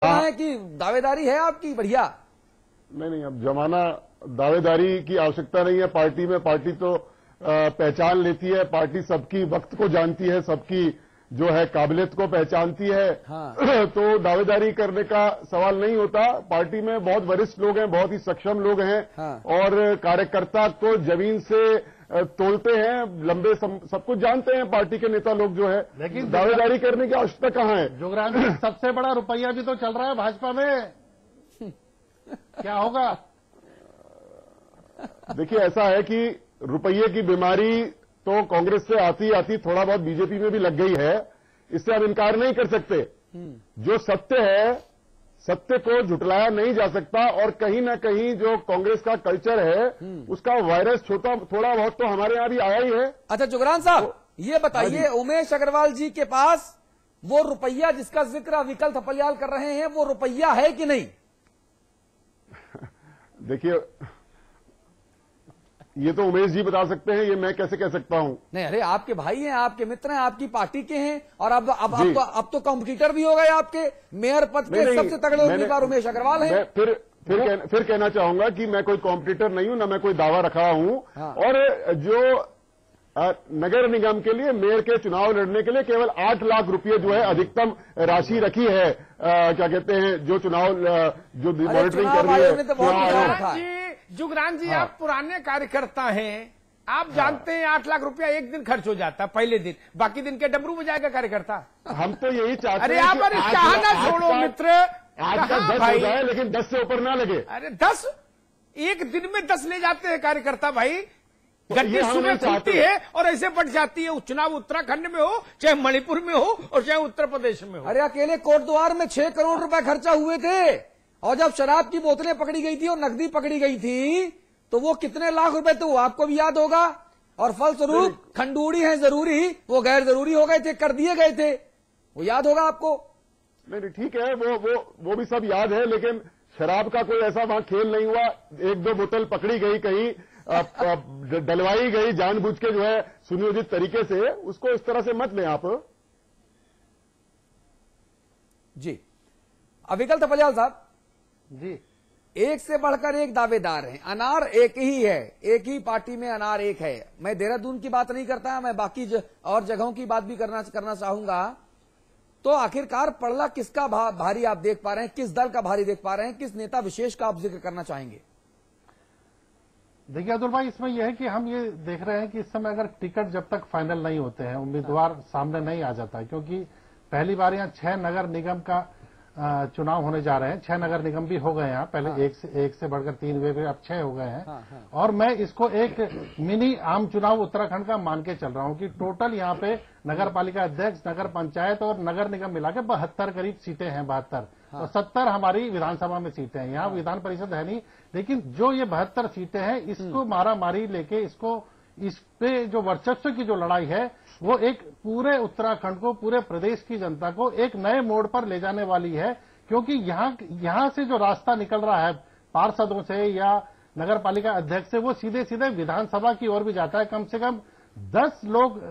है कि दावेदारी है आपकी बढ़िया? नहीं, अब जमाना दावेदारी की आवश्यकता नहीं है पार्टी में। पार्टी तो पहचान लेती है, पार्टी सबकी वक्त को जानती है, सबकी जो है काबिलियत को पहचानती है। हाँ। तो दावेदारी करने का सवाल नहीं होता। पार्टी में बहुत वरिष्ठ लोग हैं, बहुत ही सक्षम लोग हैं। हाँ। और कार्यकर्ता को जमीन से तोलते हैं, लंबे सब कुछ जानते हैं पार्टी के नेता लोग जो है। लेकिन दावेदारी करने की आवश्यकता कहाँ है? जुगरान जी, सबसे बड़ा रुपया भी तो चल रहा है भाजपा में, क्या होगा? देखिए, ऐसा है कि रुपये की बीमारी तो कांग्रेस से आती आती थोड़ा बहुत बीजेपी में भी लग गई है, इससे आप इनकार नहीं कर सकते। जो सत्य है, सत्य को झुटलाया नहीं जा सकता। और कहीं ना कहीं जो कांग्रेस का कल्चर है, उसका वायरस थोड़ा बहुत तो हमारे यहां भी आया ही है। अच्छा जुगरान साहब, ये बताइए, उमेश अग्रवाल जी के पास वो रुपया जिसका जिक्र विकल थपलियाल कर रहे हैं, वो रुपया है कि नहीं? देखिए, ये तो उमेश जी बता सकते हैं, ये मैं कैसे कह सकता हूं? नहीं, अरे आपके भाई हैं, आपके मित्र हैं, आपकी पार्टी के हैं, और अब तो कॉम्पिटिटर भी हो गए आपके। मेयर पद के सबसे तगड़े उम्मीदवार उमेश अग्रवाल हैं। फिर कहना चाहूंगा कि मैं कोई कॉम्पिटिटर नहीं हूं, ना मैं कोई दावा रखा हूं। हाँ। और जो नगर निगम के लिए, मेयर के चुनाव लड़ने के लिए केवल 8 लाख रुपए जो है अधिकतम राशि रखी है। क्या कहते हैं, जो चुनाव जो मॉनिटरिंग कर रही है। जुगरान जी, आप पुराने कार्यकर्ता हैं, आप जानते हैं 8 लाख रुपया एक दिन खर्च हो जाता है, पहले दिन, बाकी दिन के डमरू बजाएगा कार्यकर्ता। हम तो यही चाहते हैं। अरे आप कहना छोड़ो मित्र, आज का 10 हो जाए, लेकिन 10 से ऊपर ना लगे। अरे 10 एक दिन में 10 ले जाते हैं कार्यकर्ता भाई। गड्डी सुबह खुलती है और ऐसे बढ़ जाती है। चुनाव उत्तराखंड में हो, चाहे मणिपुर में हो, और चाहे उत्तर प्रदेश में हो। अरे अकेले कोटद्वार में 6 करोड़ रुपए खर्चा हुए थे, और जब शराब की बोतलें पकड़ी गई थी और नकदी पकड़ी गई थी, तो वो कितने लाख रुपए थे वो आपको भी याद होगा। और फलस्वरूप खंडूड़ी है जरूरी, वो गैर जरूरी हो गए थे, कर दिए गए थे, वो याद होगा आपको। नहीं, ठीक है, वो भी सब याद है, लेकिन शराब का कोई ऐसा वहां खेल नहीं हुआ। 1-2 बोतल पकड़ी गई, कहीं डलवाई गई जानबूझ के, जो है सुनियोजित तरीके से, उसको इस तरह से मत लें आप। जी, विकल थपलियाल साहब जी, एक से बढ़कर एक दावेदार हैं। अनार एक ही है, एक ही पार्टी में अनार एक है। मैं देहरादून की बात नहीं करता, मैं बाकी और जगहों की बात भी करना चाहूंगा। तो आखिरकार पड़ला किसका भारी आप देख पा रहे हैं, किस दल का भारी देख पा रहे हैं, किस नेता विशेष का आप जिक्र करना चाहेंगे? देखिए अतुल भाई, इसमें यह है कि हम ये देख रहे हैं कि इस समय अगर टिकट जब तक फाइनल नहीं होते हैं, उम्मीदवार सामने नहीं आ जाता है, क्योंकि पहली बार यहाँ 6 नगर निगम का चुनाव होने जा रहे हैं। 6 नगर निगम भी हो गए यहाँ, पहले एक से बढ़कर 3 हुए, अब 6 हो गए हैं। और मैं इसको एक मिनी आम चुनाव उत्तराखंड का मान के चल रहा हूँ कि टोटल यहाँ पे नगर पालिका अध्यक्ष, नगर पंचायत और नगर निगम मिला के 72 करीब सीटें हैं, 72 और 70 हमारी विधानसभा में सीटें हैं। यहाँ विधान परिषद है नहीं, लेकिन जो ये 72 सीटें हैं, इसको मारा मारी लेके, इस पे जो वर्चस्व की जो लड़ाई है, वो एक पूरे उत्तराखंड को, पूरे प्रदेश की जनता को एक नए मोड़ पर ले जाने वाली है। क्योंकि यहाँ से जो रास्ता निकल रहा है पार्षदों से या नगर पालिका अध्यक्ष से, वो सीधे सीधे विधानसभा की ओर भी जाता है। कम से कम 10 लोग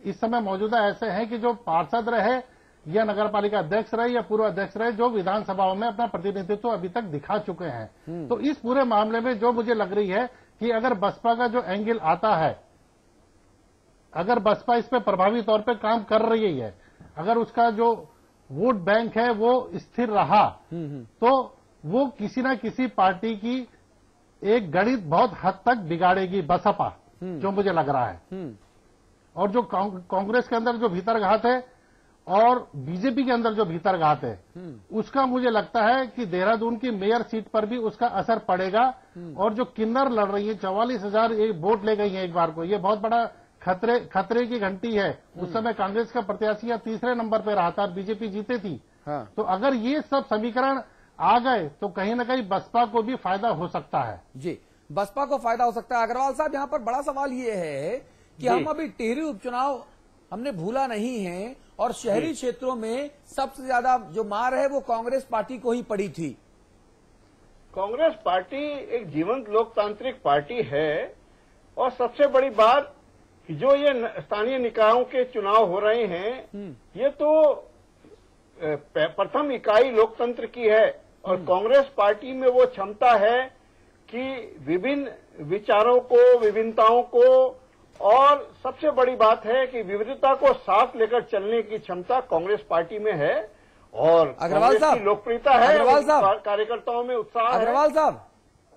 इस समय मौजूदा ऐसे हैं कि जो पार्षद रहे या नगर पालिका अध्यक्ष रहे या पूर्व अध्यक्ष रहे, जो विधानसभाओं में अपना प्रतिनिधित्व अभी तक दिखा चुके हैं। तो इस पूरे मामले में जो मुझे लग रही है कि अगर बसपा का जो एंगल आता है, अगर बसपा इस पे प्रभावी तौर पे काम कर रही है, अगर उसका जो वोट बैंक है वो स्थिर रहा, तो वो किसी ना किसी पार्टी की एक गणित बहुत हद तक बिगाड़ेगी बसपा, जो मुझे लग रहा है। और जो कांग्रेस के अंदर जो भीतरघात है और बीजेपी के अंदर जो भीतरघात है, उसका मुझे लगता है कि देहरादून की मेयर सीट पर भी उसका असर पड़ेगा। और जो किन्नर लड़ रही है, 44,000 वोट ले गई है एक बार को, ये बहुत बड़ा खतरे की घंटी है। उस समय कांग्रेस का प्रत्याशी 3रे नंबर पर रहा था, बीजेपी जीते थी। हाँ। तो अगर ये सब समीकरण आ गए तो कहीं ना कहीं बसपा को भी फायदा हो सकता है। जी, बसपा को फायदा हो सकता है। अग्रवाल साहब, यहाँ पर बड़ा सवाल ये है कि हम अभी टिहरी उपचुनाव हमने भूला नहीं है, और शहरी क्षेत्रों में सबसे ज्यादा जो मार है वो कांग्रेस पार्टी को ही पड़ी थी। कांग्रेस पार्टी एक जीवंत लोकतांत्रिक पार्टी है, और सबसे बड़ी बात कि जो ये स्थानीय निकायों के चुनाव हो रहे हैं, ये तो प्रथम इकाई लोकतंत्र की है और कांग्रेस पार्टी में वो क्षमता है कि विभिन्न विचारों को, विभिन्नताओं को, और सबसे बड़ी बात है कि विविधता को साथ लेकर चलने की क्षमता कांग्रेस पार्टी में है और अग्रवाल कांग्रेस साहब, की लोकप्रियता है, अग्रवाल साहब, कार्यकर्ताओं में उत्साह है। अग्रवाल साहब,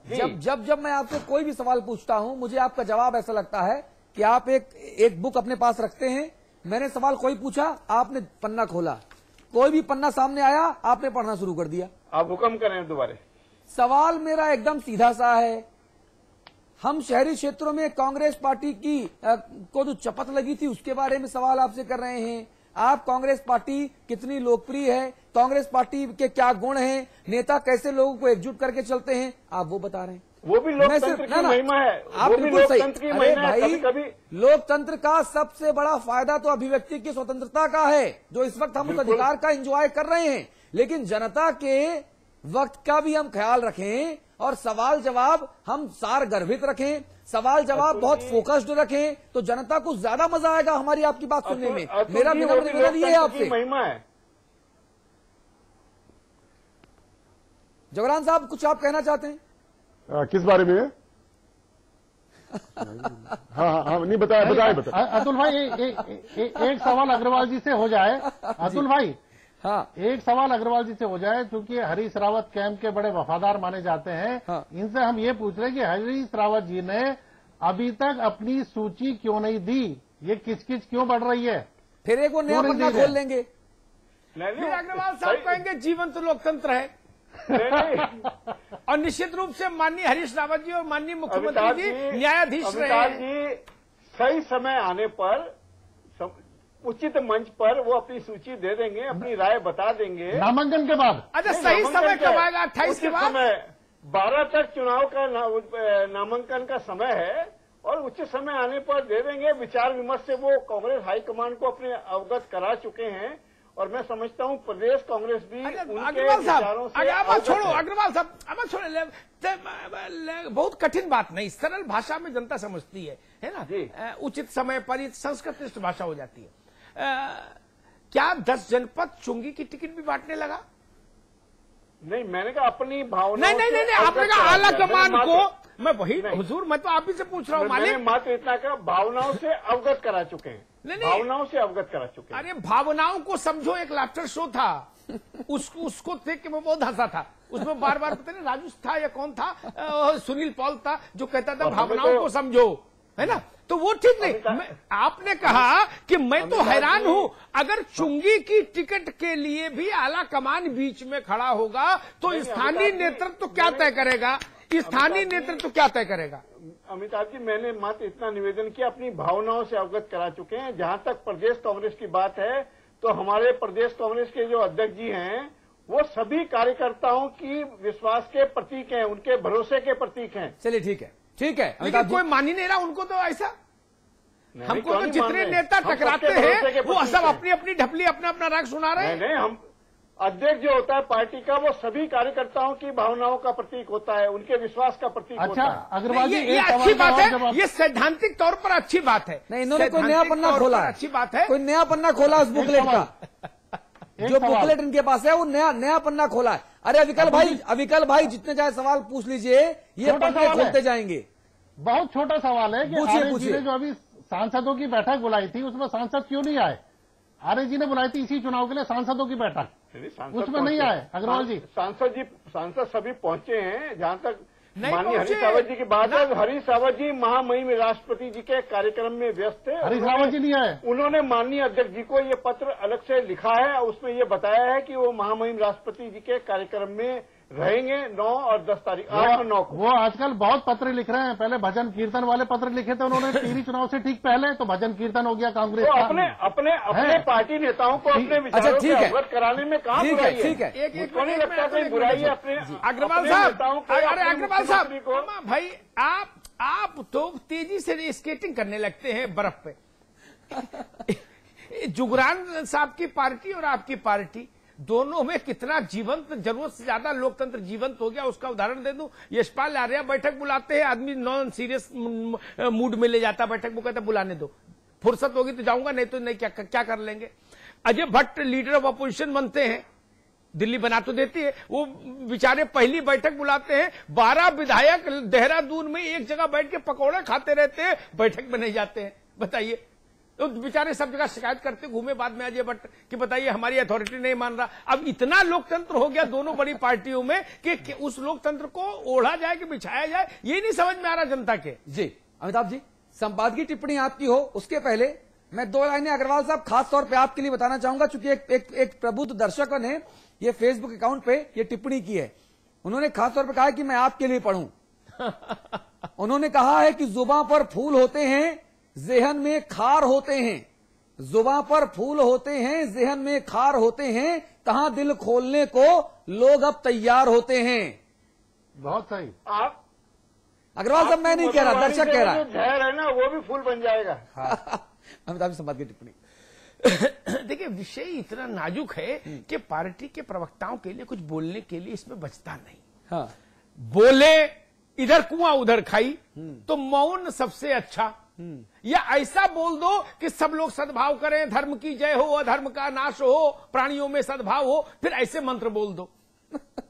जी। जब मैं आपसे कोई भी सवाल पूछता हूं, मुझे आपका जवाब ऐसा लगता है कि आप एक बुक अपने पास रखते हैं। मैंने सवाल कोई पूछा, आपने पन्ना खोला, कोई भी पन्ना सामने आया, आपने पढ़ना शुरू कर दिया। आप हुक्म करें दोबारा। सवाल मेरा एकदम सीधा सा है। हम शहरी क्षेत्रों में कांग्रेस पार्टी की को जो चपत लगी थी उसके बारे में सवाल आपसे कर रहे हैं। आप कांग्रेस पार्टी कितनी लोकप्रिय है, कांग्रेस पार्टी के क्या गुण हैं, नेता कैसे लोगों को एकजुट करके चलते हैं, आप वो बता रहे हैं। वो भी लोकतंत्र की महिमा है, आप वो भी बिल्कुल सही। लोकतंत्र की अरे महिमा है। भाई, कभी लोकतंत्र का सबसे बड़ा फायदा तो अभिव्यक्ति की स्वतंत्रता का है, जो इस वक्त हम उस अधिकार का एंजॉय कर रहे हैं। लेकिन जनता के वक्त का भी हम ख्याल रखें और सवाल जवाब हम सार गर्भित रखें, सवाल जवाब बहुत फोकस्ड रखें, तो जनता को ज्यादा मजा आएगा हमारी आपकी बात सुनने में। मेरा निवेदन ये है आपसे। महिमा है। जबरान साहब, कुछ आप कहना चाहते हैं? किस बारे में? हाँ, नहीं बताए। अतुल भाई, एक सवाल अग्रवाल जी से हो जाए। अतुल भाई, हाँ, एक सवाल अग्रवाल जी से हो जाए, क्योंकि हरीश रावत कैंप के बड़े वफादार माने जाते हैं। हाँ। इनसे हम ये पूछ रहे हैं कि हरीश रावत जी ने अभी तक अपनी सूची क्यों नहीं दी? ये किचकिच क्यों बढ़ रही है? फिर एक वो नया क्यों नहीं पन्ना दी है? खोल लेंगे। फिर अग्रवाल साहब कहेंगे जीवंत लोकतंत्र है। और निश्चित रूप से माननीय हरीश रावत जी और माननीय मुख्यमंत्री जी न्यायाधीश रहे अमिताभ हैं। जी सही समय आने पर उचित मंच पर वो अपनी सूची दे देंगे, अपनी राय बता देंगे। नामांकन के बाद। अच्छा, सही समय कब आएगा? 28 के बाद? 12 तक चुनाव का नामांकन का समय है और उचित समय आने पर दे देंगे। विचार विमर्श से वो कांग्रेस हाईकमान को अपने अवगत करा चुके हैं और मैं समझता हूं प्रदेश कांग्रेस भी उनके अग्रवाल साहब, विचारों से अब छोड़ो अग्रवाल साहब, अब छोड़ो, बहुत कठिन बात नहीं, सरल भाषा में जनता समझती है ना। जी। उचित समय पर ये संस्कृत भाषा हो जाती है। क्या 10 जनपद चुंगी की टिकट भी बांटने लगा? नहीं, मैंने कहा अपनी भावना। नहीं, आपने कहा आला कमान को। मैं वही हुजूर, मैं तो आप ही से पूछ रहा हूँ मैंने मालिक। मात्र इतना कहा भावनाओं से अवगत करा चुके हैं। नहीं। भावनाओं से अवगत करा चुके हैं। अरे भावनाओं को समझो, एक लाफ्टर शो था, उसको देख के मैं बहुत हंसा था। उसमें बार बार पता नहीं राजू था या कौन था, सुनील पॉल था, जो कहता था भावनाओं को समझो, है ना। तो वो ठीक नहीं। आपने कहा कि मैं तो हैरान हूं, अगर चुंगी की टिकट के लिए भी आला कमान बीच में खड़ा होगा तो स्थानीय नेतृत्व क्या तय करेगा? स्थानीय नेतृत्व क्या तय करेगा? अमिताभ जी, मैंने मात्र इतना निवेदन किया, अपनी भावनाओं से अवगत करा चुके हैं। जहां तक प्रदेश कांग्रेस की बात है तो हमारे प्रदेश कांग्रेस के जो अध्यक्ष जी हैं वो सभी कार्यकर्ताओं की विश्वास के प्रतीक हैं, उनके भरोसे के प्रतीक हैं। चलिए ठीक है। लेकिन कोई मान ही नहीं रहा उनको तो ऐसा। हमको तो जितने नेता टकराते हैं वो सब अपनी अपनी ढपली, अपना अपना राग सुना रहे हैं। नहीं, हम अध्यक्ष जो होता है पार्टी का वो सभी कार्यकर्ताओं की भावनाओं का प्रतीक होता है, उनके विश्वास का प्रतीक होता है। अच्छा अग्रवाल जी, ये अच्छी बात है, ये सैद्धांतिक तौर पर अच्छी बात है। नहीं, इन्होंने कोई नया पन्ना खोला, अच्छी बात है। कोई नया पन्ना खोला उस बुकलेट का, जो बुकलेट इनके पास है वो नया पन्ना खोला है। अरे अविकल भाई जितने चाहे सवाल पूछ लीजिए, ये पन्ने खोलते जाएंगे। बहुत छोटा सवाल है कि पूछिए, आरएस जी ने जो अभी सांसदों की बैठक बुलाई थी उसमें सांसद क्यों नहीं आए? आरएस जी ने बुलाई थी इसी चुनाव के लिए सांसदों की बैठक, उसमें नहीं आए अग्रवाल जी। सांसद सभी पहुंचे हैं। जहां तक नहीं माननीय हरीश रावत जी की बात है, हरीश रावत जी महामहिम राष्ट्रपति जी के कार्यक्रम में व्यस्त थे। हरीश रावत जी नहीं आए। उन्होंने माननीय अध्यक्ष जी को ये पत्र अलग से लिखा है और उसमें ये बताया है कि वो महामहिम राष्ट्रपति जी के कार्यक्रम में रहेंगे 9 और 10 तारीख 8 और 9 को। वो आजकल बहुत पत्र लिख रहे हैं। पहले भजन कीर्तन वाले पत्र लिखे थे उन्होंने टिहरी चुनाव से ठीक पहले, तो भजन कीर्तन हो गया कांग्रेस तो का। अपने पार्टी नेताओं को अपने विचारों से अवगत कराने में कहाँ बुराई है? ठीक है। मुझको नहीं लगता कोई बुराई है अपने अग्रवाल साहब, अरे अग्रवाल साहब, भाई आप तो तेजी से स्केटिंग करने लगते हैं बर्फ पे। जुगरान साहब की पार्टी और आपकी पार्टी दोनों में कितना जीवंत, जरूरत से ज्यादा लोकतंत्र जीवंत हो गया। उसका उदाहरण दे दूं, यशपाल आर्या बैठक बुलाते हैं, आदमी नॉन सीरियस मूड में ले जाता बैठक, वो कहता बुलाने दो, फुर्सत होगी तो जाऊंगा, नहीं तो नहीं, क्या कर लेंगे। Ajay Bhatt leader of opposition बनते हैं, दिल्ली बना तो देती है, वो बेचारे पहली बैठक बुलाते हैं, 12 विधायक देहरादून में एक जगह बैठ के पकौड़े खाते रहते हैं, बैठक में नहीं जाते हैं। बताइए, तो बेचारे सब जगह शिकायत करते घूमे, बाद में अजय भट्ट कि बताइए हमारी अथॉरिटी नहीं मान रहा। अब इतना लोकतंत्र हो गया दोनों बड़ी पार्टियों में कि उस लोकतंत्र को ओढ़ा जाए कि बिछाया जाए, ये नहीं समझ में आ रहा जनता के। जी अमिताभ जी, संपादकीय टिप्पणी आपकी हो उसके पहले मैं 2 लाइनें अग्रवाल साहब खास तौर पे आपके लिए बताना चाहूंगा, चूंकि एक प्रबुद्ध दर्शक ने ये फेसबुक अकाउंट पे ये टिप्पणी की है। उन्होंने खास तौर पे कहा है कि मैं आपके लिए पढ़ूं। उन्होंने कहा है कि जुबां पर फूल होते हैं, ज़हन में खार होते हैं। जुबां पर फूल होते हैं, ज़हन में खार होते हैं, कहां दिल खोलने को लोग अब तैयार होते हैं। बहुत सही। आप अग्रवाल साहब मैं नहीं कह रहा, दर्शक कह रहा है। जहर है ना, वो भी फूल बन जाएगा। अमिताभ जी संपादकीय टिप्पणी। देखिए, विषय इतना नाजुक है कि पार्टी के प्रवक्ताओं के लिए कुछ बोलने के लिए इसमें बचता नहीं। हाँ, बोले इधर कुआं उधर खाई, तो मौन सबसे अच्छा। या ऐसा बोल दो कि सब लोग सद्भाव करें, धर्म की जय हो, अधर्म का नाश हो, प्राणियों में सद्भाव हो, फिर ऐसे मंत्र बोल दो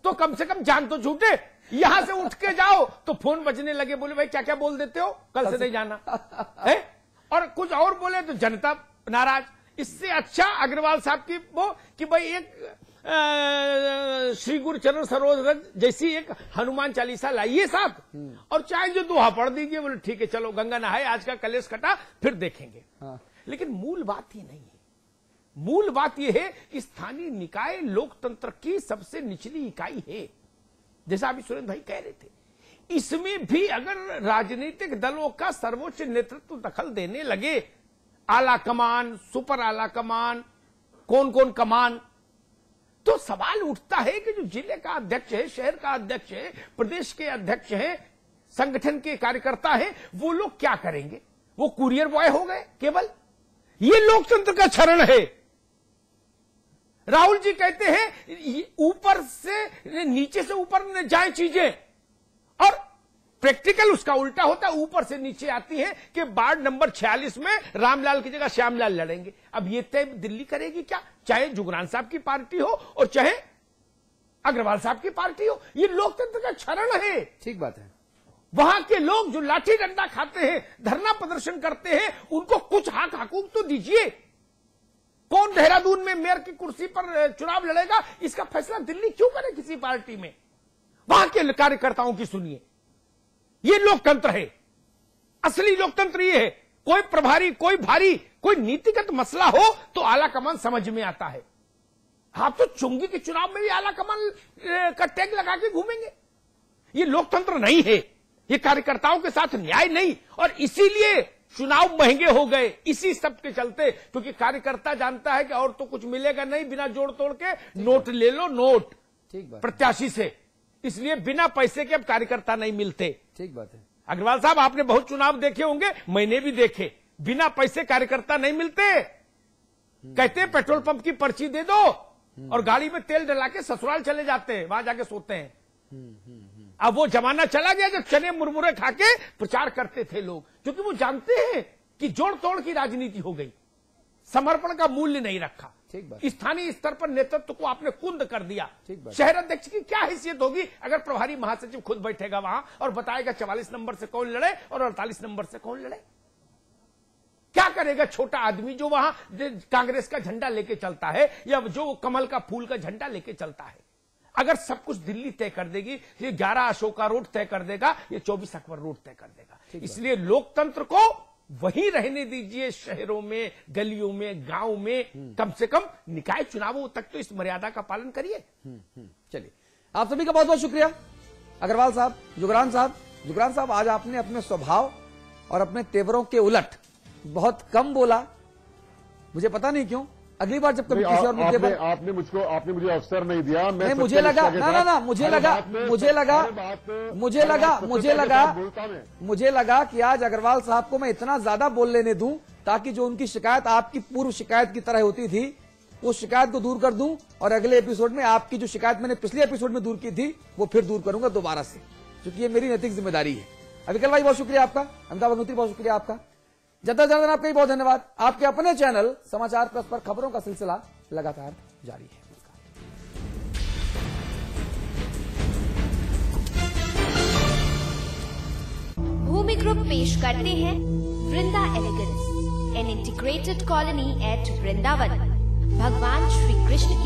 तो कम से कम जान तो छूटे। यहां से उठ के जाओ तो फोन बजने लगे, बोले भाई क्या क्या बोल देते हो, कल से नहीं जाना है, और कुछ और बोले तो जनता नाराज। इससे अच्छा अग्रवाल साहब की वो कि भाई एक श्री गुरु चरण सरोज रज जैसी एक हनुमान चालीसा लाइए साहब, और चाहे जो दोहा पढ़ दीजिए, बोले ठीक है चलो गंगा नहाए, आज का कलेश कटा, फिर देखेंगे। लेकिन मूल बात ये नहीं है। मूल बात यह है कि स्थानीय निकाय लोकतंत्र की सबसे निचली इकाई है, जैसा अभी सुरेंद्र भाई कह रहे थे। इसमें भी अगर राजनीतिक दलों का सर्वोच्च नेतृत्व दखल देने लगे, आला कमान, सुपर आला कमान, कौन कौन कमान, तो सवाल उठता है कि जो जिले का अध्यक्ष है, शहर का अध्यक्ष है, प्रदेश के अध्यक्ष है, संगठन के कार्यकर्ता है, वो लोग क्या करेंगे? वो कुरियर बॉय हो गए केवल? ये लोकतंत्र का क्षरण है। राहुल जी कहते हैं ऊपर से नीचे से ऊपर जाए चीजें, और प्रैक्टिकल उसका उल्टा होता है, ऊपर से नीचे आती है कि वार्ड नंबर 46 में रामलाल की जगह श्यामलाल लड़ेंगे। अब ये तय दिल्ली करेगी क्या, चाहे जुगरान साहब की पार्टी हो और चाहे अग्रवाल साहब की पार्टी हो। ये लोकतंत्र का क्षरण है। ठीक बात है। वहां के लोग जो लाठी डंडा खाते हैं, धरना प्रदर्शन करते हैं, उनको कुछ हक हकूक तो दीजिए। कौन देहरादून में मेयर की कुर्सी पर चुनाव लड़ेगा, इसका फैसला दिल्ली क्यों करे किसी पार्टी में? वहां के कार्यकर्ताओं की सुनिए। ये लोकतंत्र है, असली लोकतंत्र ये है। कोई प्रभारी, कोई भारी, कोई नीतिगत मसला हो तो आला कमान समझ में आता है। आप तो चुंगी के चुनाव में भी आला कमान का टैग लगा के घूमेंगे। ये लोकतंत्र नहीं है, ये कार्यकर्ताओं के साथ न्याय नहीं, और इसीलिए चुनाव महंगे हो गए, इसी सब के चलते, क्योंकि कार्यकर्ता जानता है कि और तो कुछ मिलेगा नहीं, बिना जोड़ तोड़ के नोट ले लो, नोट ठीक बात, प्रत्याशी से, इसलिए बिना पैसे के अब कार्यकर्ता नहीं मिलते। ठीक बात है। अग्रवाल साहब, आपने बहुत चुनाव देखे होंगे, मैंने भी देखे, बिना पैसे कार्यकर्ता नहीं मिलते। कहते हैं पेट्रोल पंप की पर्ची दे दो, और गाड़ी में तेल डला के ससुराल चले जाते हैं, वहां जाके सोते हैं। अब वो जमाना चला गया जब चने मुरमुरे खा के प्रचार करते थे लोग, क्योंकि वो जानते हैं कि जोड़ तोड़ की राजनीति हो गई, समर्पण का मूल्य नहीं रखा। ठीक बात। स्थानीय स्तर पर नेतृत्व को आपने कुंद कर दिया। ठीक बात। शहर अध्यक्ष की क्या हैसियत होगी अगर प्रभारी महासचिव खुद बैठेगा वहां और बताएगा 44 नंबर से कौन लड़े और 48 नंबर से कौन लड़े? क्या करेगा छोटा आदमी जो वहां कांग्रेस का झंडा लेके चलता है, या जो कमल का फूल का झंडा लेके चलता है? अगर सब कुछ दिल्ली तय कर देगी, ये 11 अशोका रोड तय कर देगा, ये 24 अकबर रोड तय कर देगा। इसलिए लोकतंत्र को वहीं रहने दीजिए, शहरों में, गलियों में, गांव में, कम से कम निकाय चुनावों तक तो इस मर्यादा का पालन करिए। चलिए, आप सभी का बहुत बहुत शुक्रिया। अग्रवाल साहब, जुगरान साहब, आज आपने अपने स्वभाव और अपने तेवरों के उलट बहुत कम बोला। मुझे पता नहीं क्यों, अगली बार जब कभी किसी और मुद्दे पर आपने मुझे अवसर नहीं दिया। मैं मुझे लगा कि आज अग्रवाल साहब को मैं इतना ज्यादा बोल लेने दूं ताकि जो उनकी शिकायत आपकी पूर्व शिकायत की तरह होती थी, उस शिकायत को दूर कर दूं, और अगले एपिसोड में आपकी जो शिकायत मैंने पिछले एपिसोड में दूर की थी वो फिर दूर करूंगा दोबारा से, क्योंकि ये मेरी नैतिक जिम्मेदारी है। अविकल भाई बहुत शुक्रिया आपका, अमिताभ अग्निहोत्री बहुत शुक्रिया आपका। जता जनार्दन, आपका ही बहुत धन्यवाद। आपके अपने चैनल समाचार प्लस पर खबरों का सिलसिला लगातार जारी है। भूमि ग्रुप पेश करते हैं Vrinda elegance, an integrated colony at Vrindavan. भगवान श्री कृष्ण